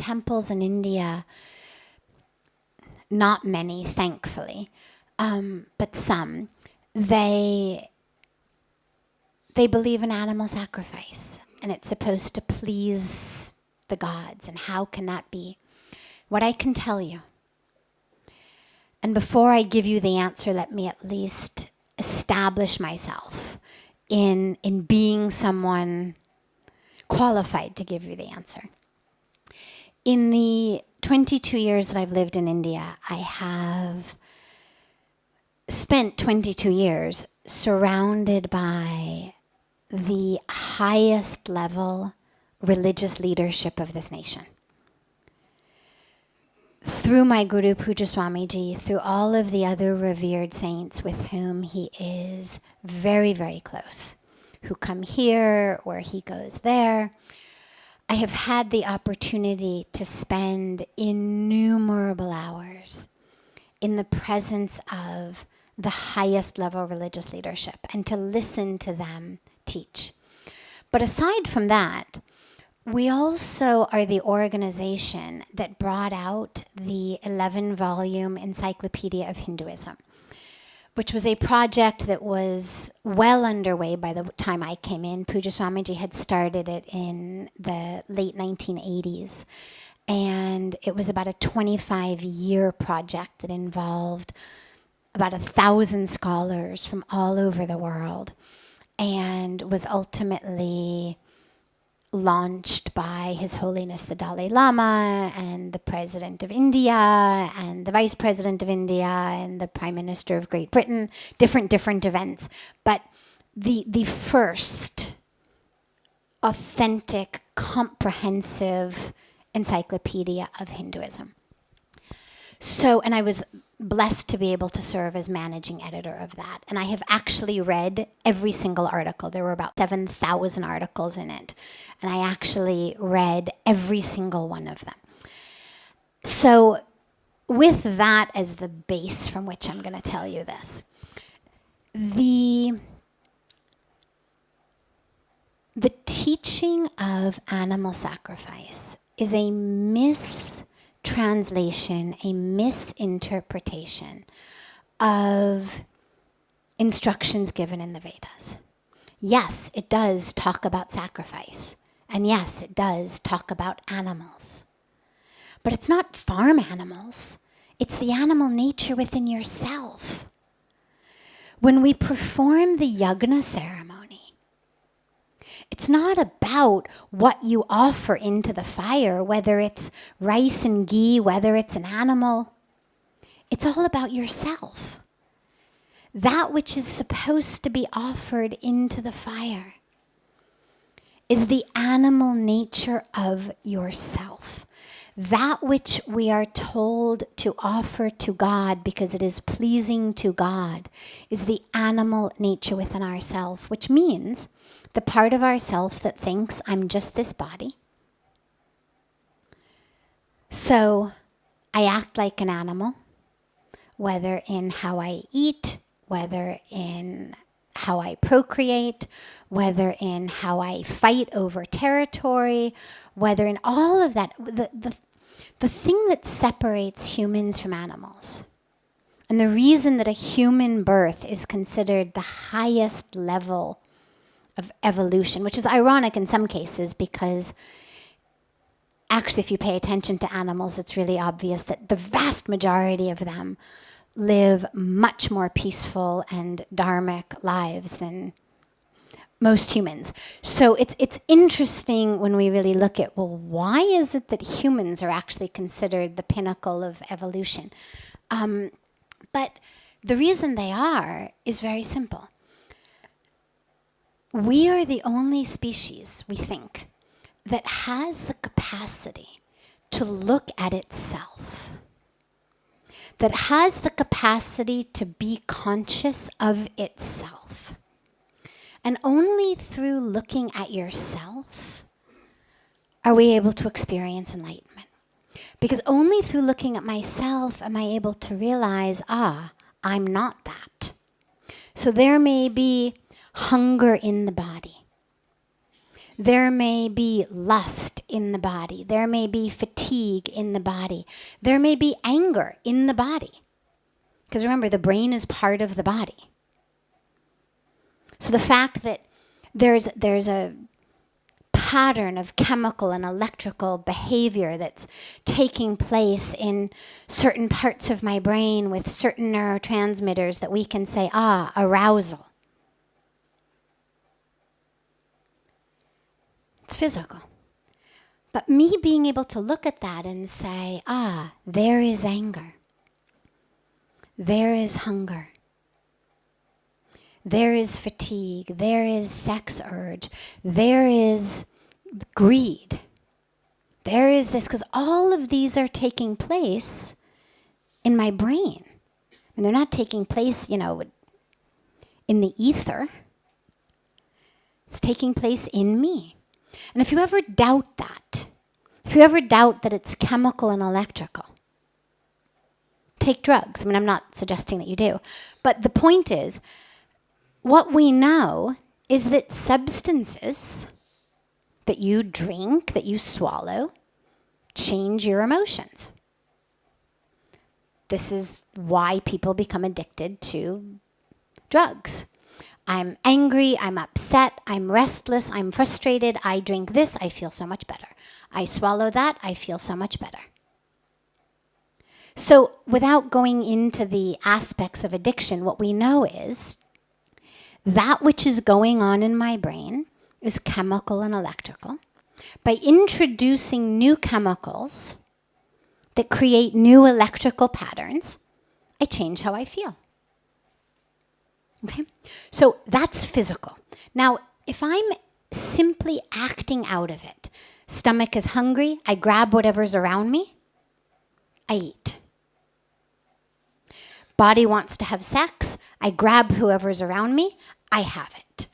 temples in India, not many, thankfully, but some, they believe in animal sacrifice, and it's supposed to please the gods. And how can that be? What I can tell you, and before I give you the answer, let me at least establish myself in being someone qualified to give you the answer. In the 22 years that I've lived in India, I have spent 22 years surrounded by the highest level religious leadership of this nation. Through my Guru Puja Swamiji, through all of the other revered saints with whom he is very, very close, who come here or he goes there, I have had the opportunity to spend innumerable hours in the presence of the highest level religious leadership and to listen to them teach. But aside from that, we also are the organization that brought out the 11-volume Encyclopedia of Hinduism, which was a project that was well underway by the time I came in. Puja Swamiji had started it in the late 1980s. And it was about a 25-year project that involved about 1,000 scholars from all over the world, and was ultimately launched by His Holiness the Dalai Lama and the President of India and the Vice President of India and the Prime Minister of Great Britain, different events. But the first authentic, comprehensive encyclopedia of Hinduism. So, and I was blessed to be able to serve as managing editor of that. And I have actually read every single article. There were about 7,000 articles in it. And I actually read every single one of them. So with that as the base from which I'm going to tell you this, the teaching of animal sacrifice is a mistranslation, a misinterpretation of instructions given in the Vedas. Yes, it does talk about sacrifice. And yes, it does talk about animals. But it's not farm animals. It's the animal nature within yourself. When we perform the yagna ceremony, it's not about what you offer into the fire, whether it's rice and ghee, whether it's an animal. It's all about yourself. That which is supposed to be offered into the fire is the animal nature of yourself. That which we are told to offer to God because it is pleasing to God is the animal nature within ourself, which means the part of ourself that thinks, I'm just this body. So I act like an animal, whether in how I eat, whether in how I procreate, whether in how I fight over territory, whether in all of that. The thing that separates humans from animals, and the reason that a human birth is considered the highest level of evolution, which is ironic in some cases because actually if you pay attention to animals, it's really obvious that the vast majority of them live much more peaceful and dharmic lives than most humans. So it's interesting when we really look at, well, why is it that humans are actually considered the pinnacle of evolution? But the reason they are is very simple. We are the only species, we think, that has the capacity to look at itself, that has the capacity to be conscious of itself. And only through looking at yourself are we able to experience enlightenment. Because only through looking at myself am I able to realize, I'm not that. So there may be hunger in the body. There may be lust in the body. There may be fatigue in the body. There may be anger in the body. Because remember, the brain is part of the body. So the fact that there's a pattern of chemical and electrical behavior that's taking place in certain parts of my brain with certain neurotransmitters that we can say, arousal. It's physical. But me being able to look at that and say, there is anger. There is hunger. There is fatigue. There is sex urge. There is greed. There is this, because all of these are taking place in my brain. And they're not taking place, in the ether. It's taking place in me. And if you ever doubt that, that it's chemical and electrical, take drugs. I mean, I'm not suggesting that you do. But the point is, what we know is that substances that you drink, that you swallow, change your emotions. This is why people become addicted to drugs. I'm angry, I'm upset, I'm restless, I'm frustrated, I drink this, I feel so much better. I swallow that, I feel so much better. So without going into the aspects of addiction, what we know is that which is going on in my brain is chemical and electrical. By introducing new chemicals that create new electrical patterns, I change how I feel. Okay? So that's physical. Now, if I'm simply acting out of it, stomach is hungry, I grab whatever's around me, I eat. Body wants to have sex, I grab whoever's around me, I have it.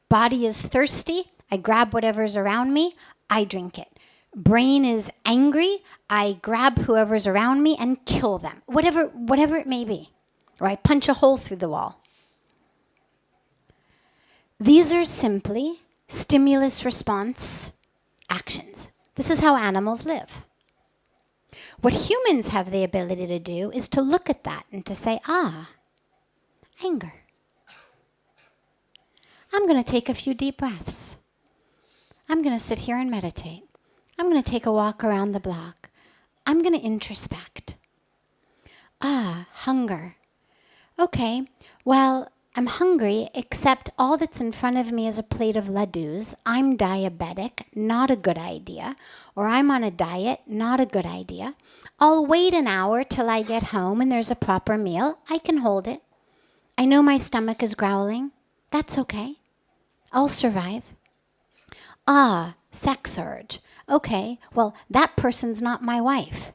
Body is thirsty, I grab whatever's around me, I drink it. Brain is angry, I grab whoever's around me and kill them. Whatever it may be. Or I punch a hole through the wall. These are simply stimulus response actions. This is how animals live. What humans have the ability to do is to look at that and to say, anger. I'm going to take a few deep breaths. I'm going to sit here and meditate. I'm going to take a walk around the block. I'm going to introspect. Hunger. Okay, well, I'm hungry, except all that's in front of me is a plate of ladoos. I'm diabetic, not a good idea. Or I'm on a diet, not a good idea. I'll wait an hour till I get home and there's a proper meal. I can hold it. I know my stomach is growling. That's okay. I'll survive. Sex urge. Okay, well, that person's not my wife.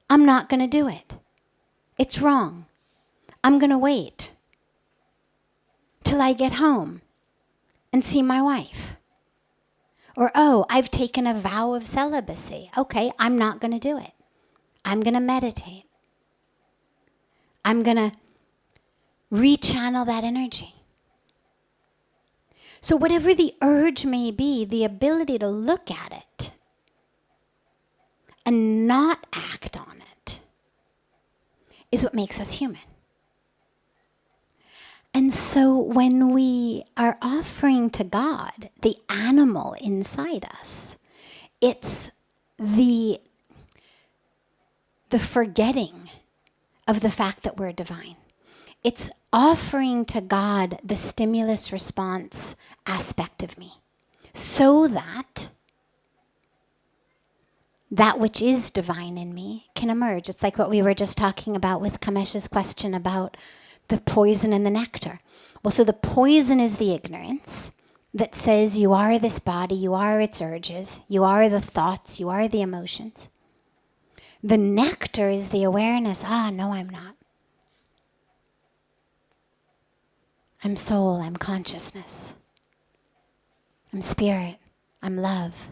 I'm not going to do it. It's wrong. I'm going to wait till I get home and see my wife. Or, I've taken a vow of celibacy. Okay, I'm not going to do it. I'm going to meditate. I'm going to rechannel that energy. So whatever the urge may be, the ability to look at it and not act on it is what makes us human. And so when we are offering to God the animal inside us, it's the forgetting of the fact that we're divine. It's offering to God the stimulus response aspect of me so that that which is divine in me can emerge. It's like what we were just talking about with Kamesh's question about the poison and the nectar. Well, so the poison is the ignorance that says you are this body, you are its urges, you are the thoughts, you are the emotions. The nectar is the awareness, no, I'm not. I'm soul, I'm consciousness. I'm spirit, I'm love.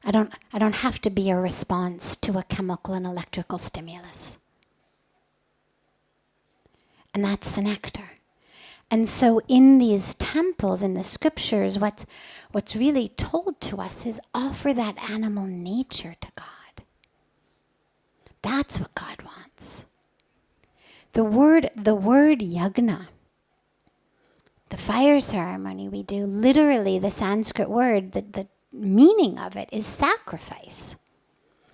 I don't have to be a response to a chemical and electrical stimulus. And that's the nectar. And so in these temples, in the scriptures, what's really told to us is offer that animal nature to God. That's what God wants. The word yagna, the fire ceremony we do, literally the Sanskrit word, the meaning of it is sacrifice.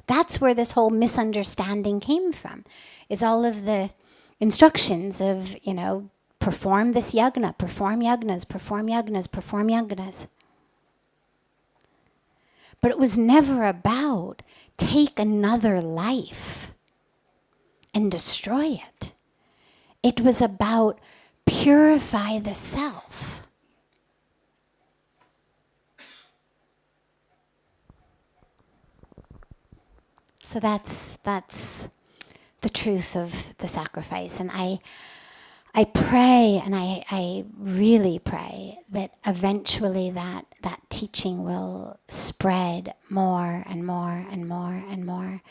That's where this whole misunderstanding came from, is all of the instructions of, perform this yagna, perform yagnas, perform yagnas, perform yagnas. But it was never about take another life and destroy it. It was about purify the self. So that's the truth of the sacrifice. And I pray, and I really pray that eventually that teaching will spread more and more and more and more.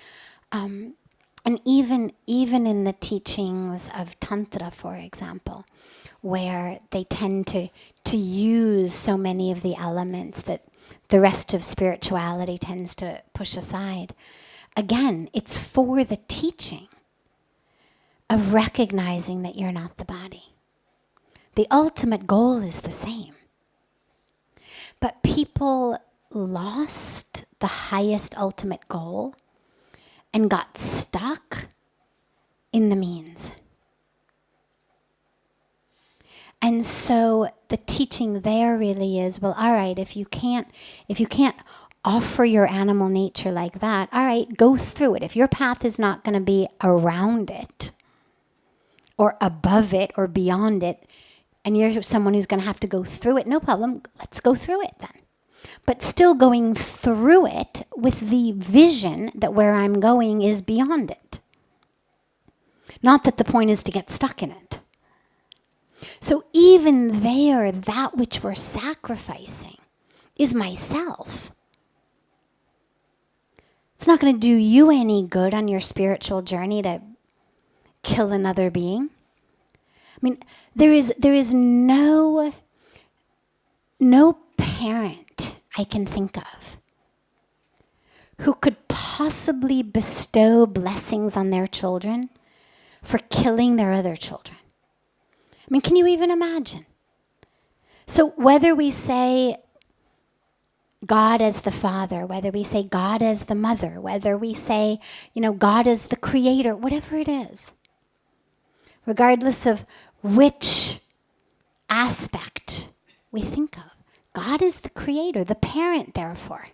And even in the teachings of Tantra, for example, where they tend to use so many of the elements that the rest of spirituality tends to push aside. Again, it's for the teaching of recognizing that you're not the body. The ultimate goal is the same. But people lost the highest ultimate goal and got stuck in the means. And so the teaching there really is, well, all right, if you can't offer your animal nature like that, all right, go through it. If your path is not going to be around it or above it or beyond it, and you're someone who's going to have to go through it, no problem, let's go through it then. But still going through it with the vision that where I'm going is beyond it. Not that the point is to get stuck in it. So even there, that which we're sacrificing is myself. It's not going to do you any good on your spiritual journey to kill another being. I mean, there is no parent I can think of who could possibly bestow blessings on their children for killing their other children. I mean, can you even imagine? So whether we say God as the father, whether we say God as the mother, whether we say, God as the creator, whatever it is, regardless of which aspect we think of, God is the creator, the parent, therefore,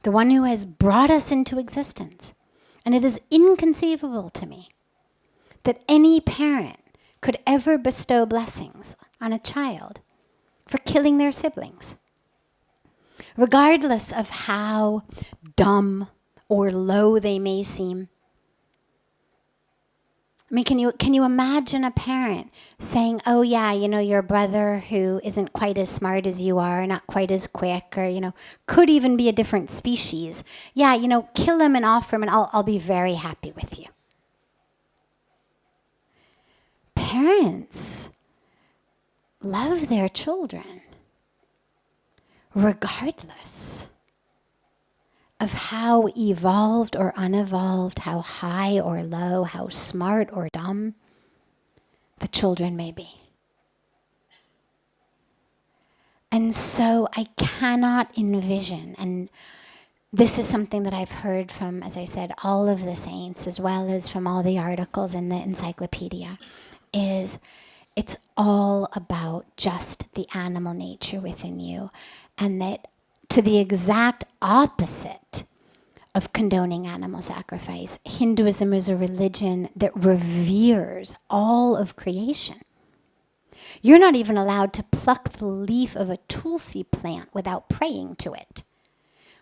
the one who has brought us into existence. And it is inconceivable to me that any parent could ever bestow blessings on a child for killing their siblings, regardless of how dumb or low they may seem. I mean, can you imagine a parent saying, oh yeah, your brother who isn't quite as smart as you are, not quite as quick, or, could even be a different species. Yeah, kill him and offer him and I'll be very happy with you. Parents love their children regardless of how evolved or unevolved, how high or low, how smart or dumb the children may be. And so I cannot envision, and this is something that I've heard from, as I said, all of the saints, as well as from all the articles in the encyclopedia, is it's all about just the animal nature within you, and that to the exact opposite of condoning animal sacrifice, Hinduism is a religion that reveres all of creation. You're not even allowed to pluck the leaf of a tulsi plant without praying to it.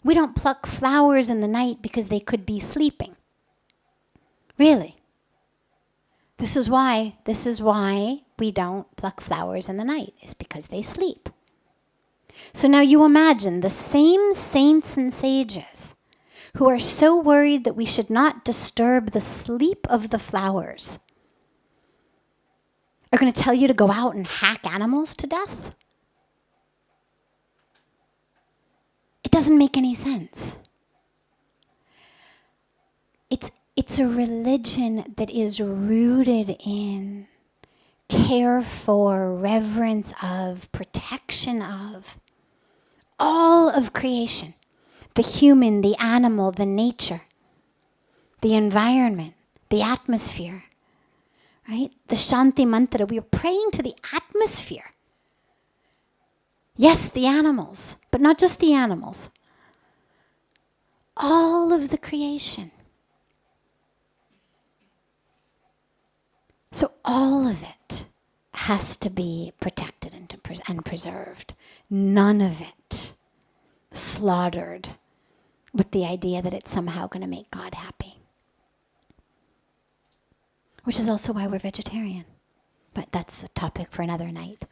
We don't pluck flowers in the night because they could be sleeping. Really. This is why we don't pluck flowers in the night, is because they sleep. So now you imagine the same saints and sages who are so worried that we should not disturb the sleep of the flowers are going to tell you to go out and hack animals to death? It doesn't make any sense. It's a religion that is rooted in care for, reverence of, protection of all of creation. The human, the animal, the nature, the environment, the atmosphere, right? The Shanti Mantra, we are praying to the atmosphere. Yes, the animals, but not just the animals. All of the creation. So all of it has to be protected and preserved. None of it slaughtered with the idea that it's somehow going to make God happy. Which is also why we're vegetarian. But that's a topic for another night.